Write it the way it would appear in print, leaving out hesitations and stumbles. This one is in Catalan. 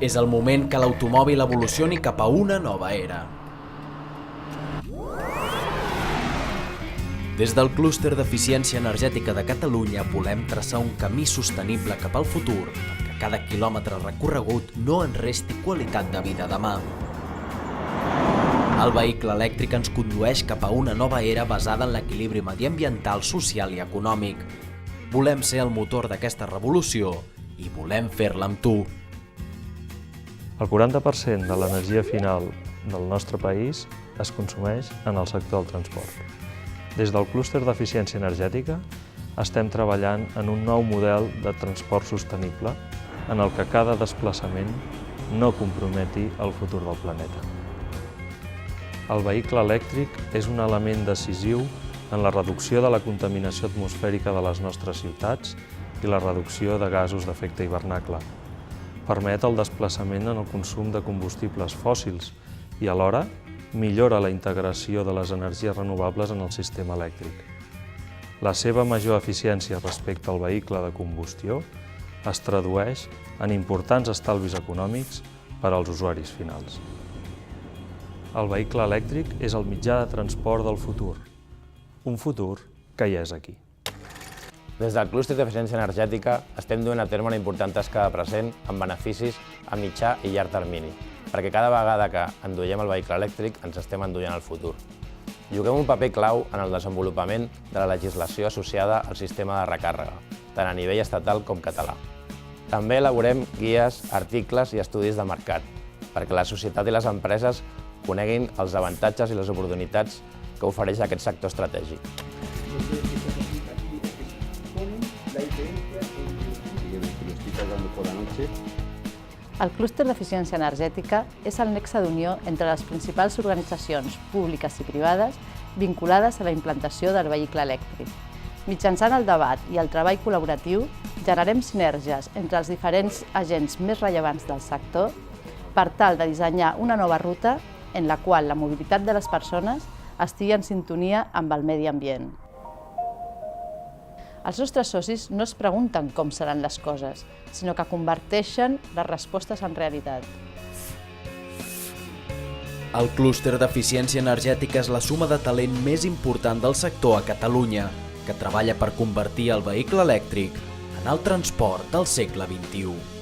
És el moment que l'automòbil evolucioni cap a una nova era. Des del clúster d'eficiència energètica de Catalunya volem traçar un camí sostenible cap al futur, perquè cada quilòmetre recorregut no ens resti qualitat de vida demà. El vehicle elèctric ens condueix cap a una nova era basada en l'equilibri mediambiental, social i econòmic. Volem ser el motor d'aquesta revolució i volem fer-la amb tu. El 40% de l'energia final del nostre país es consumeix en el sector del transport. Des del clúster d'eficiència energètica estem treballant en un nou model de transport sostenible en el que cada desplaçament no comprometi el futur del planeta. El vehicle elèctric és un element decisiu en la reducció de la contaminació atmosfèrica de les nostres ciutats i la reducció de gasos d'efecte hivernacle. Permet el desplaçament en el consum de combustibles fòssils i alhora millora la integració de les energies renovables en el sistema elèctric. La seva major eficiència respecte al vehicle de combustió es tradueix en importants estalvis econòmics per als usuaris finals. El vehicle elèctric és el mitjà de transport del futur, un futur que ja és aquí. Des del clúster d'eficiència energètica estem duent a terme una important tasca de present amb beneficis a mitjà i llarg termini, perquè cada vegada que enduiem el vehicle elèctric ens estem enduent el futur. Juguem un paper clau en el desenvolupament de la legislació associada al sistema de recàrrega, tant a nivell estatal com català. També elaborem guies, articles i estudis de mercat, perquè la societat i les empreses coneguin els avantatges i les oportunitats que ofereix aquest sector estratègic. El clúster d'eficiència energètica és el nexe d'unió entre les principals organitzacions públiques i privades vinculades a la implantació del vehicle elèctric. Mitjançant el debat i el treball col·laboratiu, generem sinergies entre els diferents agents més rellevants del sector per tal de dissenyar una nova ruta en la qual la mobilitat de les persones estigui en sintonia amb el medi ambient. Els nostres socis no es pregunten com seran les coses, sinó que converteixen les respostes en realitat. El clúster d'eficiència energètica és la suma de talent més important del sector a Catalunya, que treballa per convertir el vehicle elèctric en el transport del segle XXI.